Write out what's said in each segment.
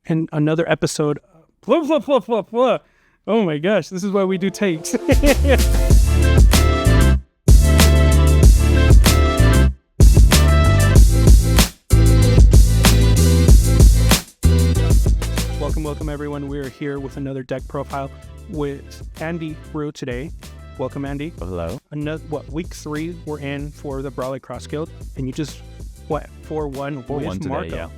and another episode. Blah, blah, blah, blah, blah. Oh my gosh, this is why we do takes. Welcome everyone. We're here with another deck profile with Andy Rue today. Welcome, Andy. Hello. Week 3 we're in for the Brawley Cross Guild, and you just 4-1 with today, Marco. yeah.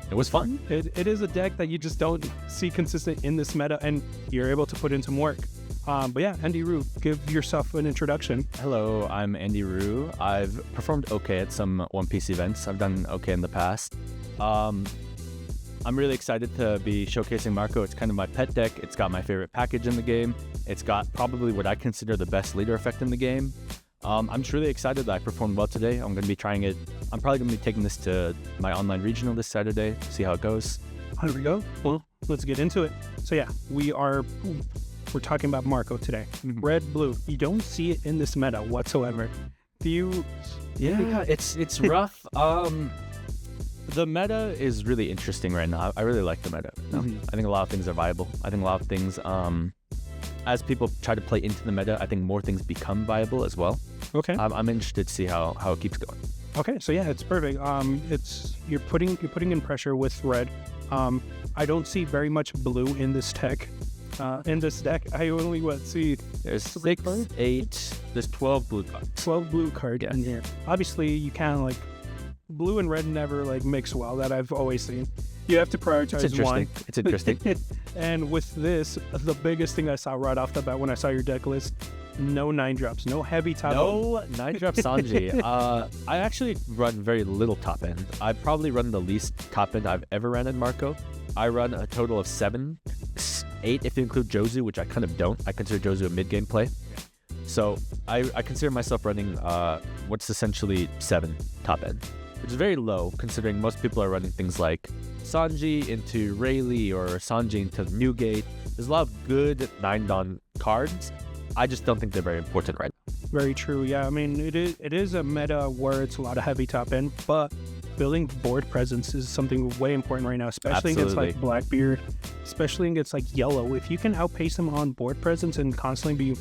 It was fun. It is a deck that you just don't see consistent in this meta, and you're able to put in some work. But yeah, Andy Rue, give yourself an introduction. Hello, I'm Andy Rue. I've performed okay at some One Piece events. I've done okay in the past. I'm really excited to be showcasing Marco. It's kind of my pet deck. It's got my favorite package in the game. It's got probably what I consider the best leader effect in the game. I'm truly excited that I performed well today. I'm going to be trying it. I'm probably going to be taking this to my online regional this Saturday, see how it goes. Here we go. Well, let's get into it. So yeah, we're talking about Marco today. Red, blue. You don't see it in this meta whatsoever. Do you? Yeah, it's rough. The meta is really interesting right now. I really like the meta. I think a lot of things are viable. I think a lot of things, as people try to play into the meta, I think more things become viable as well. Okay. I'm interested to see how it keeps going. Okay, so yeah, it's perfect. You're putting in pressure with red. I don't see very much blue in this deck. In this deck, I only see there's 6, 8. There's 12 blue cards. 12 blue cards in here. Obviously, you can't blue and red never mix well. That I've always seen. You have to prioritize one. It's interesting. And with this, the biggest thing I saw right off the bat when I saw your deck list, no 9-drops, no heavy top end. No 9-drop Sanji. I actually run very little top end. I probably run the least top end I've ever ran in Marco. I run a total of 7, 8 if you include Jozu, which I kind of don't. I consider Jozu a mid-game play. So I consider myself running what's essentially 7 top end, which is very low considering most people are running things like Sanji into Rayleigh or Sanji into Newgate. There's a lot of good 9-don cards. I just don't think they're very important right now. Very true. Yeah, I mean, it is a meta where it's a lot of heavy top end, but building board presence is something way important right now, especially against Blackbeard, especially against Yellow. If you can outpace them on board presence and constantly be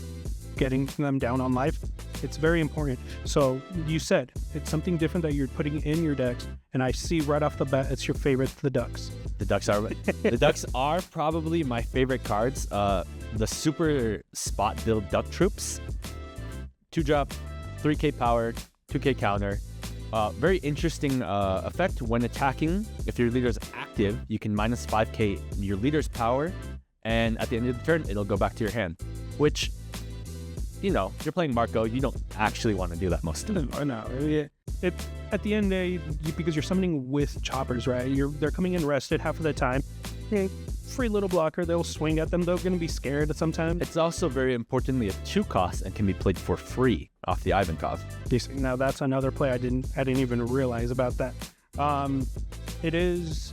getting them down on life, it's very important. So you said it's something different that you're putting in your decks, and I see right off the bat it's your favorite, the Ducks. The Ducks are probably my favorite cards. The super spot build Duck Troops, 2-drop, 3k power, 2k counter. Very interesting effect when attacking. If your leader is active, you can minus 5k your leader's power, and at the end of the turn, it'll go back to your hand, which, you're playing Marco, you don't actually want to do that most of the time. No. At the end of the day, because you're summoning with choppers, right? They're coming in rested half of the time. Free little blocker, they'll swing at them. They're going to be scared sometimes. It's also very importantly a 2 cost and can be played for free off the Ivankov. Now that's another play I didn't even realize about that. It is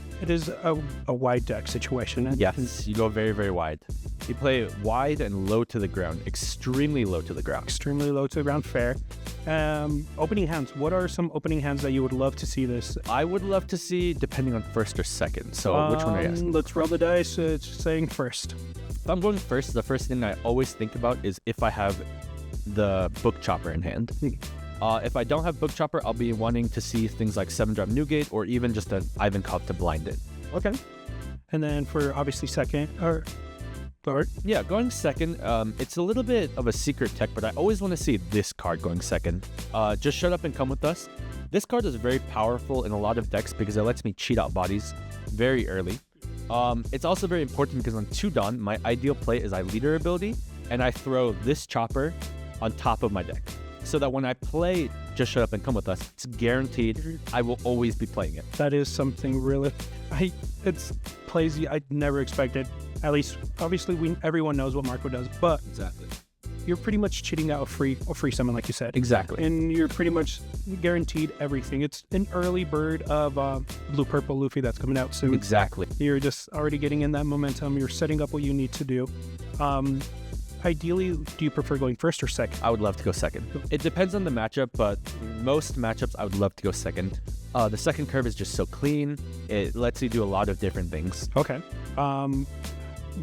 a wide deck situation. Yes, you go very, very wide. You play wide and low to the ground, extremely low to the ground. Extremely low to the ground, fair. Opening hands, what are some opening hands that you would love to see this? I would love to see, depending on first or second. So which one are you asking? Let's roll the dice. It's saying first. If I'm going first, the first thing I always think about is if I have the Book Chopper in hand. If I don't have Book Chopper, I'll be wanting to see things like 7-drop Newgate or even just an Ivankov to blind it. Okay. And then for obviously second, or third? Yeah, going second, it's a little bit of a secret tech, but I always want to see this card going second. Just Shut Up and Come With Us. This card is very powerful in a lot of decks because it lets me cheat out bodies very early. It's also very important because on 2-don, my ideal play is I leader ability, and I throw this chopper on top of my deck, so that when I play Just Shut Up and Come With Us, it's guaranteed I will always be playing it. That is something really, it's plays I never expected. At least, obviously, everyone knows what Marco does, but exactly, you're pretty much cheating out a free summon, like you said. Exactly. And you're pretty much guaranteed everything. It's an early bird of Blue-Purple Luffy that's coming out soon. Exactly. You're just already getting in that momentum. You're setting up what you need to do. ideally, do you prefer going first or second? I would love to go second. It depends on the matchup, but most matchups I would love to go second. The second curve is just so clean. It lets you do a lot of different things. Okay.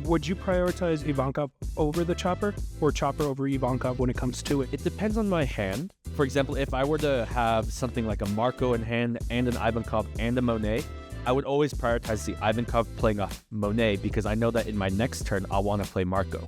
Would you prioritize Ivankov over the Chopper or Chopper over Ivankov when it comes to it? It depends on my hand. For example, if I were to have something like a Marco in hand and an Ivankov and a Monet, I would always prioritize the Ivankov playing a Monet because I know that in my next turn, I'll want to play Marco.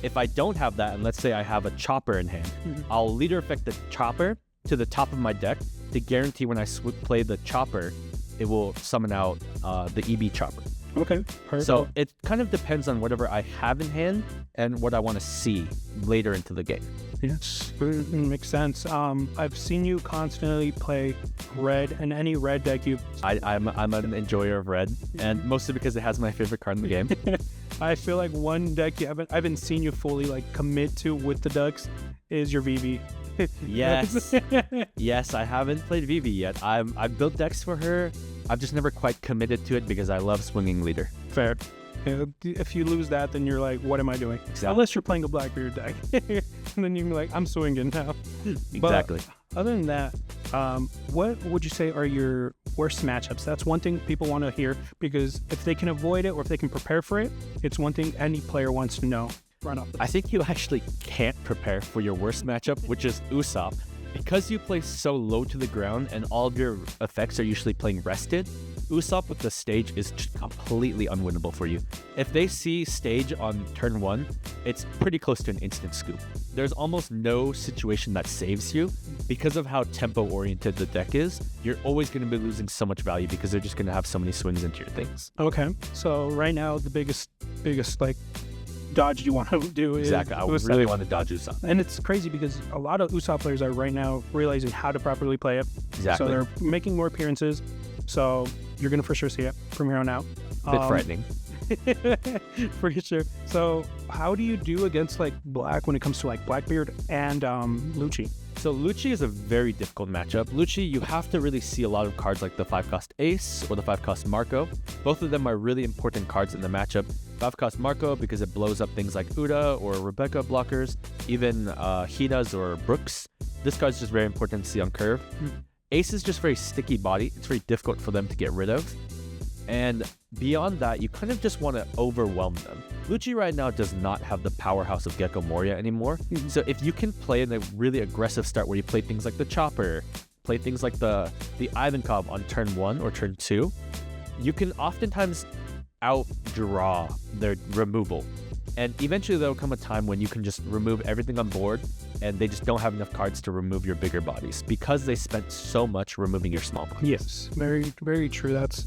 If I don't have that, and let's say I have a Chopper in hand, I'll leader effect the Chopper to the top of my deck to guarantee when I play the Chopper, it will summon out the EB Chopper. Okay, perfect. So it kind of depends on whatever I have in hand and what I want to see later into the game. Yes, makes sense. I've seen you constantly play red, and any red deck you've... I'm an enjoyer of red, and mostly because it has my favorite card in the game. I feel like one deck I haven't seen you fully like commit to with the Ducks is your Vivi. Yes. Yes, I haven't played Vivi yet. I've built decks for her. I've just never quite committed to it because I love swinging leader. Fair. If you lose that, then you're like, what am I doing? Exactly. Unless you're playing a Blackbeard deck. And then you're like, I'm swinging now. Exactly. But other than that, what would you say are your worst matchups? That's one thing people want to hear, because if they can avoid it or if they can prepare for it, it's one thing any player wants to know. Run off. I think you actually can't prepare for your worst matchup, which is Usopp. Because you play so low to the ground and all of your effects are usually playing rested, Usopp with the stage is just completely unwinnable for you. If they see stage on turn 1, it's pretty close to an instant scoop. There's almost no situation that saves you. Because of how tempo-oriented the deck is, you're always going to be losing so much value because they're just going to have so many swings into your things. Okay, so right now the biggest like dodge you want to do is exactly. I Usopp. really want to dodge Usopp. And it's crazy because a lot of Usopp players are right now realizing how to properly play it. Exactly. So they're making more appearances. So you're going to for sure see it from here on out. A bit frightening. For sure. So how do you do against like Black when it comes to like Blackbeard and Lucci? So Lucci is a very difficult matchup. Lucci, you have to really see a lot of cards like the 5-cost Ace or the 5-cost Marco. Both of them are really important cards in the matchup. 5-cost Marco because it blows up things like Uda or Rebecca blockers, even Hinas or Brooks. This card's just very important to see on curve. Ace is just very sticky body. It's very difficult for them to get rid of. And beyond that, you kind of just want to overwhelm them. Lucci right now does not have the powerhouse of Gecko Moria anymore. So if you can play in a really aggressive start where you play things like the Chopper, play things like the Ivankov on turn 1 or turn 2, you can oftentimes outdraw their removal. And eventually there will come a time when you can just remove everything on board and they just don't have enough cards to remove your bigger bodies because they spent so much removing your small bodies. Yes, very, very true. That's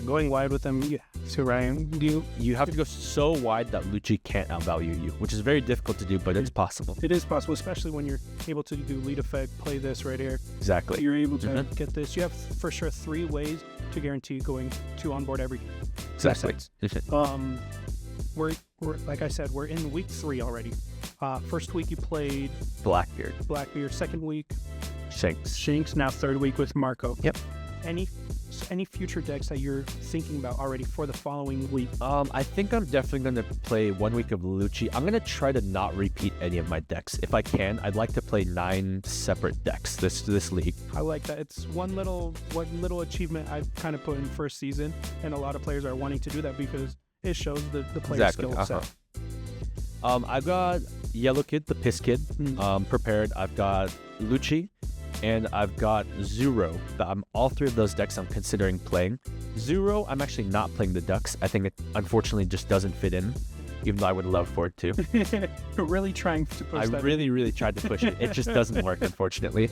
going wide with them. Yeah. So Ryan, you have to go so wide that Lucci can't outvalue you, which is very difficult to do, but it's possible. It is possible, especially when you're able to do lead effect, play this right here. Exactly. You're able to get this. You have for sure 3 ways to guarantee going 2 on board every. Exactly. We're like I said, we're in week 3 already. First week you played Blackbeard. Second week Shanks. Now third week with Marco. Yep. Any future decks that you're thinking about already for the following week? I think I'm definitely going to play 1 week of Lucci. I'm going to try to not repeat any of my decks. If I can, I'd like to play 9 separate decks this league. I like that. It's one little achievement I've kind of put in first season, and a lot of players are wanting to do that because it shows the player's skill set. I've got Yellow Kid, the Piss Kid, prepared. I've got Lucci, and I've got Zuro. All 3 of those decks I'm considering playing. Zuro, I'm actually not playing the Ducks. I think it unfortunately just doesn't fit in, even though I would love for it to. Really trying to push that. I really tried to push it. It just doesn't work, unfortunately.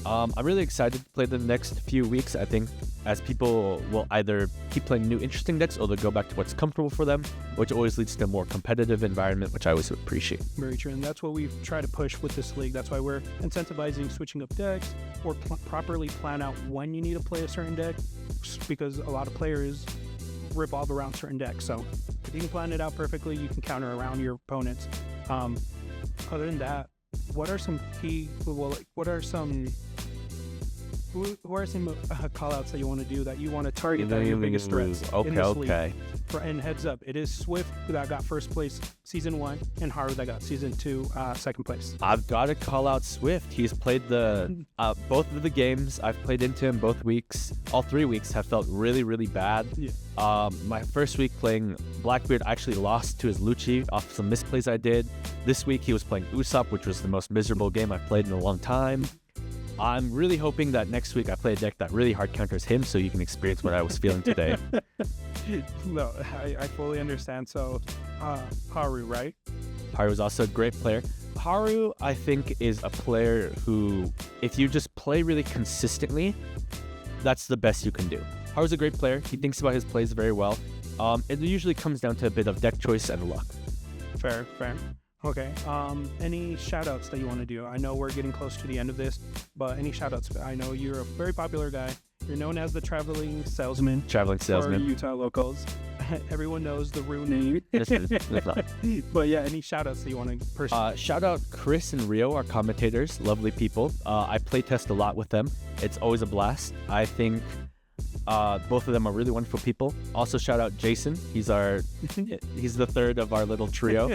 I'm really excited to play the next few weeks. I think as people will either keep playing new interesting decks or they'll go back to what's comfortable for them, which always leads to a more competitive environment, which I always appreciate. Very true, and that's what we've tried to push with this league. That's why we're incentivizing switching up decks or properly plan out when you need to play a certain deck, because a lot of players revolve around certain decks. So if you can plan it out perfectly, you can counter around your opponents. Other than that, what are some call outs that you want to do, that you want to target, that are your biggest threats? Okay. And heads up, it is Swift that got first place season 1 and Haru that got season 2 second place. I've got to call out Swift. He's played the both of the games. I've played into him both weeks. All 3 weeks have felt really, really bad. Yeah. My first week playing Blackbeard, I actually lost to his Lucci off some misplays I did. This week he was playing Usopp, which was the most miserable game I've played in a long time. I'm really hoping that next week I play a deck that really hard counters him so you can experience what I was feeling today. No, I fully understand. So, Haru, right? Haru is also a great player. Haru, I think, is a player who, if you just play really consistently, that's the best you can do. Haru's a great player. He thinks about his plays very well. It usually comes down to a bit of deck choice and luck. Fair. Okay. Any shout-outs that you want to do? I know we're getting close to the end of this, but any shout-outs? I know you're a very popular guy. You're known as the traveling salesman. For Utah locals. Everyone knows the real name. But yeah, any shout-outs that you want to personally? Shout out Chris and Rio, our commentators, lovely people. I play test a lot with them. It's always a blast. I think both of them are really wonderful people. Also shout out Jason. He's the third of our little trio.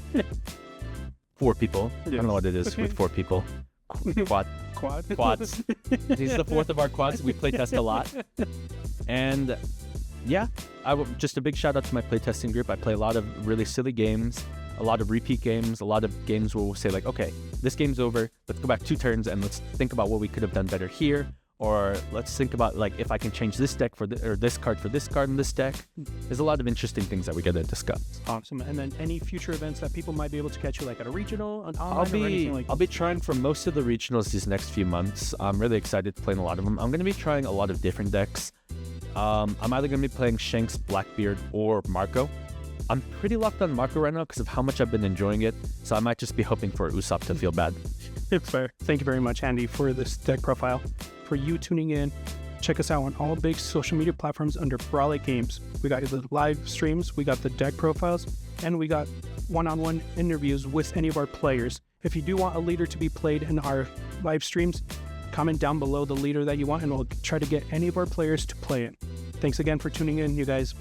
4 people. I don't know what it is with 4 people. Quads. He's the 4th of our quads. We play test a lot. And yeah, just a big shout out to my playtesting group. I play a lot of really silly games, a lot of repeat games, a lot of games where we'll say like, okay, this game's over. Let's go back 2 turns and let's think about what we could have done better here. Or let's think about like if I can change this deck or this card for this card in this deck. There's a lot of interesting things that we get to discuss. Awesome. And then any future events that people might be able to catch you like at a regional, an online, or anything like that? I'll be trying for most of the regionals these next few months. I'm really excited to play in a lot of them. I'm going to be trying a lot of different decks. I'm either going to be playing Shanks, Blackbeard, or Marco. I'm pretty locked on Marco right now because of how much I've been enjoying it. So I might just be hoping for Usopp to feel bad. It's fair. Thank you very much, Andy, for this deck profile. For you tuning in, check us out on all big social media platforms under Brawlhalla Games. We got the live streams, we got the deck profiles, and we got one-on-one interviews with any of our players. If you do want a leader to be played in our live streams, comment down below the leader that you want, and we'll try to get any of our players to play it. Thanks again for tuning in, you guys.